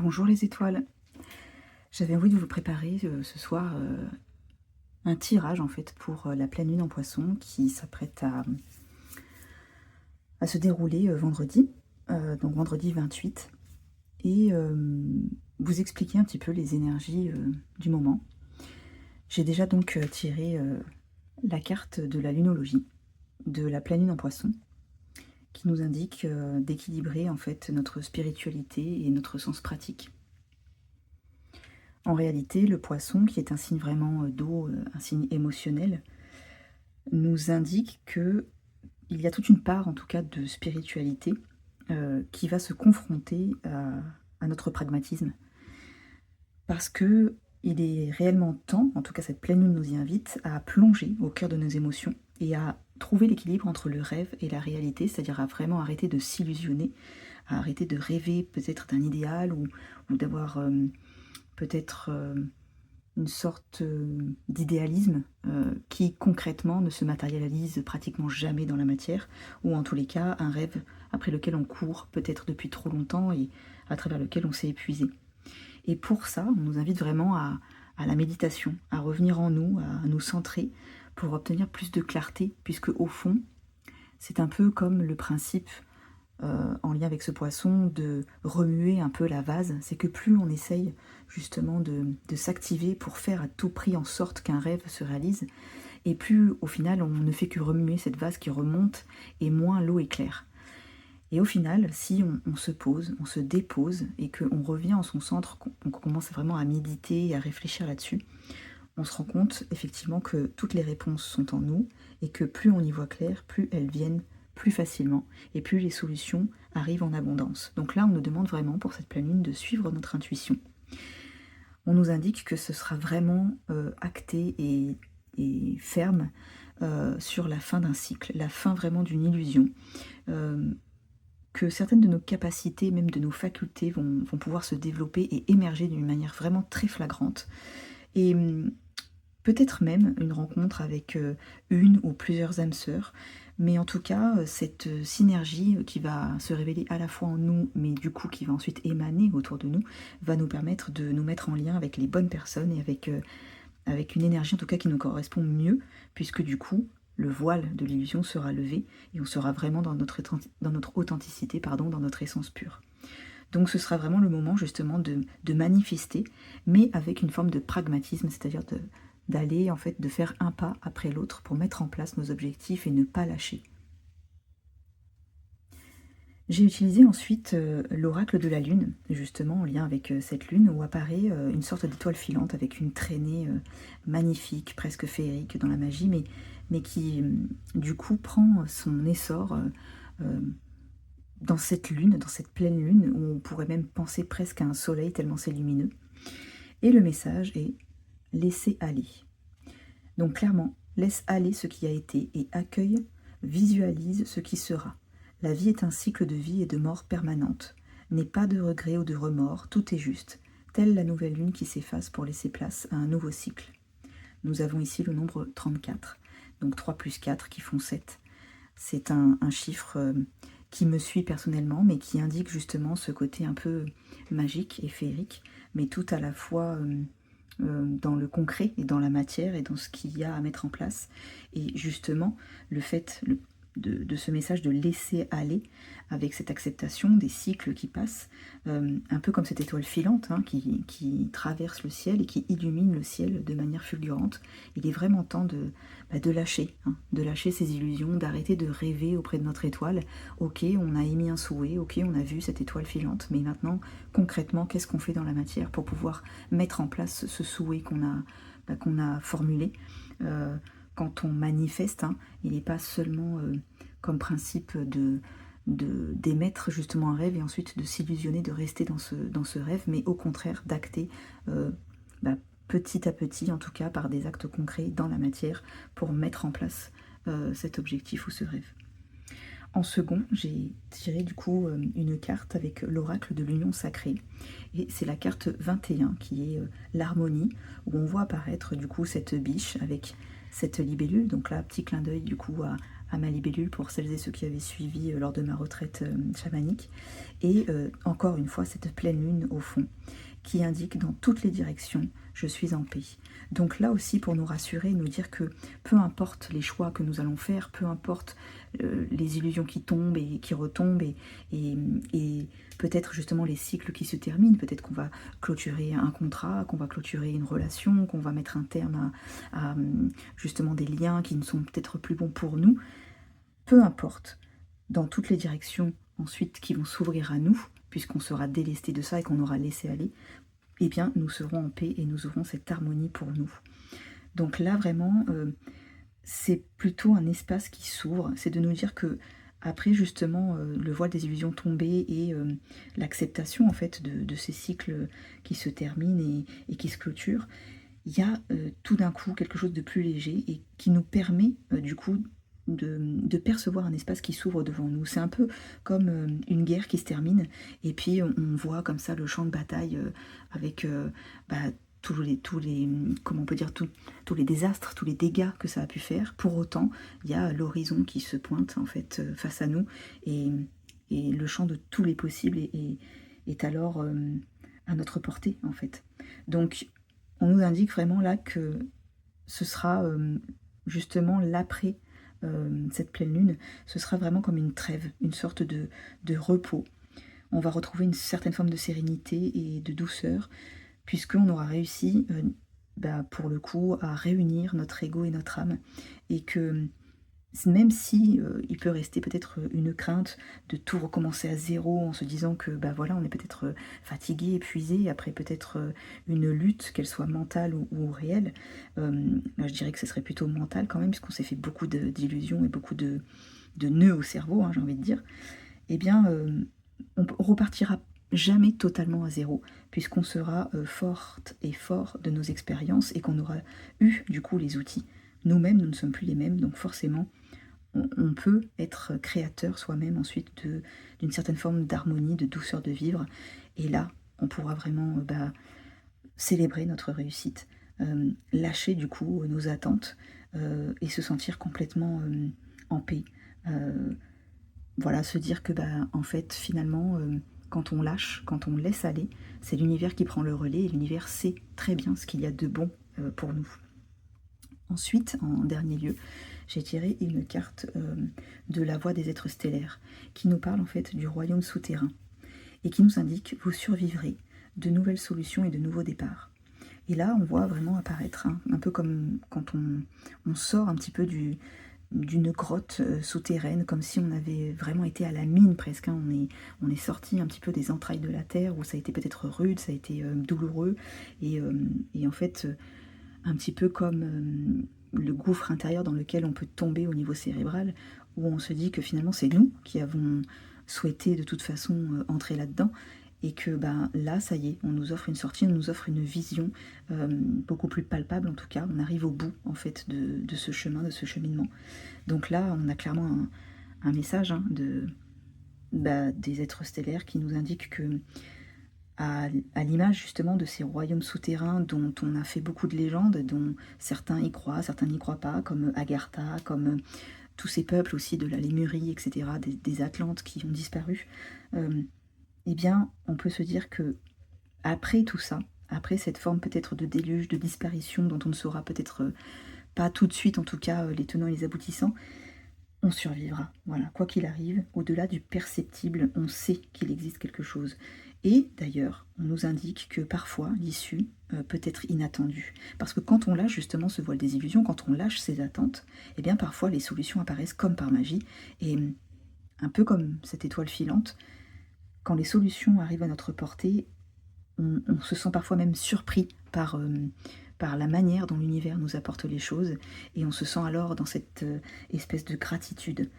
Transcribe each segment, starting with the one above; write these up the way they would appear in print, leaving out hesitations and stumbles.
Bonjour les étoiles. J'avais envie de vous préparer ce soir un tirage en fait pour la pleine lune en poisson qui s'apprête à se dérouler vendredi, donc vendredi 28, et vous expliquer un petit peu les énergies du moment. J'ai déjà donc tiré la carte de la lunologie, de la pleine lune en poisson, qui nous indique d'équilibrer en fait notre spiritualité et notre sens pratique. En réalité, le poisson, qui est un signe vraiment d'eau, un signe émotionnel, nous indique que il y a toute une part, en tout cas, de spiritualité qui va se confronter à notre pragmatisme. Parce que il est réellement temps, en tout cas cette pleine lune nous y invite, à plonger au cœur de nos émotions et à trouver l'équilibre entre le rêve et la réalité, c'est-à-dire à vraiment arrêter de s'illusionner, à arrêter de rêver peut-être d'un idéal ou d'avoir peut-être une sorte d'idéalisme qui concrètement ne se matérialise pratiquement jamais dans la matière, ou en tous les cas un rêve après lequel on court peut-être depuis trop longtemps et à travers lequel on s'est épuisé. Et pour ça, on nous invite vraiment à la méditation, à revenir en nous, à nous centrer pour obtenir plus de clarté, puisque au fond, c'est un peu comme le principe en lien avec ce poisson, de remuer un peu la vase. C'est que plus on essaye justement de s'activer pour faire à tout prix en sorte qu'un rêve se réalise, et plus au final on ne fait que remuer cette vase qui remonte, et moins l'eau est claire. Et au final, si on se pose, on se dépose, et qu'on revient en son centre, qu'on commence vraiment à méditer et à réfléchir là-dessus, on se rend compte effectivement que toutes les réponses sont en nous, et que plus on y voit clair, plus elles viennent plus facilement, et plus les solutions arrivent en abondance. Donc là, on nous demande vraiment pour cette pleine lune de suivre notre intuition. On nous indique que ce sera vraiment acté et ferme sur la fin d'un cycle, la fin vraiment d'une illusion, que certaines de nos capacités, même de nos facultés, vont pouvoir se développer et émerger d'une manière vraiment très flagrante. Et peut-être même une rencontre avec une ou plusieurs âmes sœurs, mais en tout cas, cette synergie qui va se révéler à la fois en nous, mais du coup qui va ensuite émaner autour de nous, va nous permettre de nous mettre en lien avec les bonnes personnes et avec une énergie en tout cas qui nous correspond mieux, puisque du coup, le voile de l'illusion sera levé et on sera vraiment dans notre authenticité, pardon, dans notre essence pure. Donc ce sera vraiment le moment justement de manifester, mais avec une forme de pragmatisme, c'est-à-dire d'aller en fait, de faire un pas après l'autre pour mettre en place nos objectifs et ne pas lâcher. J'ai utilisé ensuite l'oracle de la lune, justement en lien avec cette lune, où apparaît une sorte d'étoile filante avec une traînée magnifique, presque féerique dans la magie, mais qui du coup prend son essor dans cette lune, dans cette pleine lune, où on pourrait même penser presque à un soleil tellement c'est lumineux. Et le message est « laisser aller ». Donc clairement, laisse aller ce qui a été et accueille, visualise ce qui sera. La vie est un cycle de vie et de mort permanente. N'aie pas de regrets ou de remords, tout est juste, telle la nouvelle lune qui s'efface pour laisser place à un nouveau cycle. Nous avons ici le nombre 34, donc 3 plus 4 qui font 7. C'est un chiffre qui me suit personnellement, mais qui indique justement ce côté un peu magique et féerique, mais tout à la fois dans le concret et dans la matière et dans ce qu'il y a à mettre en place. Et justement, le fait de ce message de laisser aller, avec cette acceptation des cycles qui passent, un peu comme cette étoile filante qui traverse le ciel et qui illumine le ciel de manière fulgurante. Il est vraiment temps de lâcher, de lâcher ces illusions, d'arrêter de rêver auprès de notre étoile. Ok, on a émis un souhait, ok, on a vu cette étoile filante, mais maintenant, concrètement, qu'est-ce qu'on fait dans la matière pour pouvoir mettre en place ce souhait qu'on a formulé quand on manifeste, il n'est pas seulement comme principe d'émettre justement un rêve et ensuite de s'illusionner, de rester dans ce rêve, mais au contraire d'acter petit à petit, en tout cas par des actes concrets dans la matière, pour mettre en place cet objectif ou ce rêve. En second, j'ai tiré du coup une carte avec l'oracle de l'union sacrée, et c'est la carte 21 qui est l'harmonie, où on voit apparaître du coup cette biche avec cette libellule, donc là petit clin d'œil du coup à ma libellule pour celles et ceux qui avaient suivi lors de ma retraite chamanique. Et encore une fois, cette pleine lune au fond, qui indique dans toutes les directions, je suis en paix. Donc là aussi, pour nous rassurer, nous dire que peu importe les choix que nous allons faire, peu importe les illusions qui tombent et qui retombent, et peut-être justement les cycles qui se terminent, peut-être qu'on va clôturer un contrat, qu'on va clôturer une relation, qu'on va mettre un terme à justement des liens qui ne sont peut-être plus bons pour nous, peu importe, dans toutes les directions ensuite qui vont s'ouvrir à nous, puisqu'on sera délesté de ça et qu'on aura laissé aller, eh bien nous serons en paix et nous aurons cette harmonie pour nous. Donc là vraiment, c'est plutôt un espace qui s'ouvre, c'est de nous dire que après justement le voile des illusions tombé et l'acceptation en fait de ces cycles qui se terminent et qui se clôturent, il y a tout d'un coup quelque chose de plus léger et qui nous permet du coup de percevoir un espace qui s'ouvre devant nous. C'est un peu comme une guerre qui se termine et puis on voit comme ça le champ de bataille avec tous les, comment on peut dire, tous les désastres, tous les dégâts que ça a pu faire. Pour autant, il y a l'horizon qui se pointe en fait face à nous et le champ de tous les possibles est alors à notre portée en fait. Donc on nous indique vraiment là que ce sera justement l'après cette pleine lune, ce sera vraiment comme une trêve, une sorte de repos. On va retrouver une certaine forme de sérénité et de douceur, puisqu'on aura réussi, pour le coup, à réunir notre ego et notre âme, et que même si il peut rester peut-être une crainte de tout recommencer à zéro en se disant que voilà, on est peut-être fatigué, épuisé, après peut-être une lutte, qu'elle soit mentale ou réelle. Là, je dirais que ce serait plutôt mental quand même, puisqu'on s'est fait beaucoup d'illusions et beaucoup de nœuds au cerveau, hein, j'ai envie de dire. Eh bien, on repartira jamais totalement à zéro, puisqu'on sera forte et fort de nos expériences et qu'on aura eu du coup les outils. Nous-mêmes, nous ne sommes plus les mêmes, donc forcément, on peut être créateur soi-même ensuite d'une certaine forme d'harmonie, de douceur de vivre. Et là, on pourra vraiment célébrer notre réussite, lâcher du coup nos attentes et se sentir complètement en paix. Voilà, se dire que en fait, finalement, quand on lâche, quand on laisse aller, c'est l'univers qui prend le relais et l'univers sait très bien ce qu'il y a de bon pour nous. Ensuite, en dernier lieu, j'ai tiré une carte de la voie des êtres stellaires qui nous parle en fait du royaume souterrain et qui nous indique « Vous survivrez, de nouvelles solutions et de nouveaux départs ». Et là, on voit vraiment apparaître, un peu comme quand on sort un petit peu d'une grotte souterraine, comme si on avait vraiment été à la mine presque. On est sorti un petit peu des entrailles de la terre, où ça a été peut-être rude, ça a été douloureux, et en fait, un petit peu comme le gouffre intérieur dans lequel on peut tomber au niveau cérébral, où on se dit que finalement c'est nous qui avons souhaité de toute façon entrer là-dedans, et que là, ça y est, on nous offre une sortie, on nous offre une vision beaucoup plus palpable en tout cas. On arrive au bout en fait de ce chemin, de ce cheminement. Donc là, on a clairement un message des êtres stellaires qui nous indiquent que à l'image justement de ces royaumes souterrains dont on a fait beaucoup de légendes, dont certains y croient, certains n'y croient pas, comme Agartha, comme tous ces peuples aussi de la Lémurie, etc., des Atlantes qui ont disparu, eh bien, on peut se dire que après tout ça, après cette forme peut-être de déluge, de disparition, dont on ne saura peut-être pas tout de suite, en tout cas, les tenants et les aboutissants, on survivra. Voilà, quoi qu'il arrive, au-delà du perceptible, on sait qu'il existe quelque chose. Et d'ailleurs, on nous indique que parfois l'issue peut être inattendue. Parce que quand on lâche justement ce voile des illusions, quand on lâche ses attentes, eh bien parfois les solutions apparaissent comme par magie. Et un peu comme cette étoile filante, quand les solutions arrivent à notre portée, on se sent parfois même surpris par la manière dont l'univers nous apporte les choses, et on se sent alors dans cette espèce de gratitude.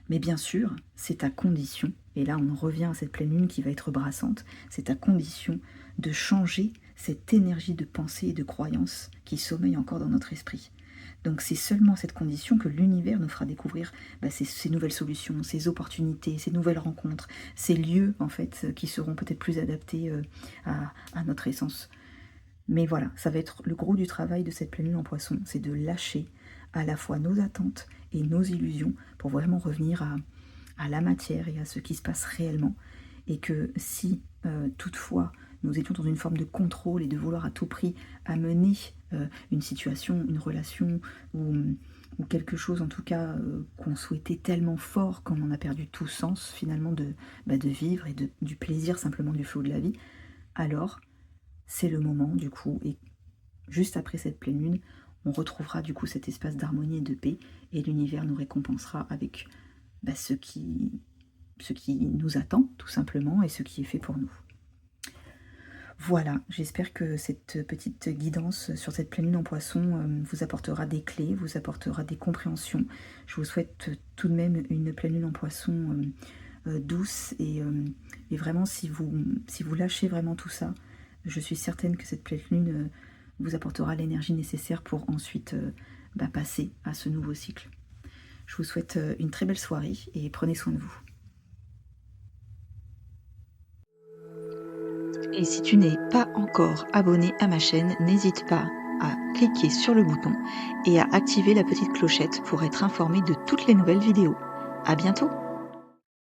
Mais bien sûr, c'est à condition, et là on revient à cette pleine lune qui va être brassante, c'est à condition de changer cette énergie de pensée et de croyance qui sommeille encore dans notre esprit. Donc c'est seulement à cette condition que l'univers nous fera découvrir ces nouvelles solutions, ces opportunités, ces nouvelles rencontres, ces lieux en fait qui seront peut-être plus adaptés à notre essence. Mais voilà, ça va être le gros du travail de cette pleine lune en poisson, c'est de lâcher à la fois nos attentes et nos illusions pour vraiment revenir à la matière et à ce qui se passe réellement. Et que si toutefois nous étions dans une forme de contrôle et de vouloir à tout prix amener une situation, une relation ou quelque chose en tout cas qu'on souhaitait tellement fort qu'on en a perdu tout sens finalement de vivre et du plaisir simplement du flot de la vie, alors c'est le moment du coup, et juste après cette pleine lune, on retrouvera du coup cet espace d'harmonie et de paix, et l'univers nous récompensera avec ce qui nous attend tout simplement et ce qui est fait pour nous. Voilà, j'espère que cette petite guidance sur cette pleine lune en Poisson vous apportera des clés, vous apportera des compréhensions. Je vous souhaite tout de même une pleine lune en Poisson douce et vraiment si vous lâchez vraiment tout ça, je suis certaine que cette pleine lune vous apportera l'énergie nécessaire pour ensuite passer à ce nouveau cycle. Je vous souhaite une très belle soirée et prenez soin de vous. Et si tu n'es pas encore abonné à ma chaîne, n'hésite pas à cliquer sur le bouton et à activer la petite clochette pour être informé de toutes les nouvelles vidéos. À bientôt!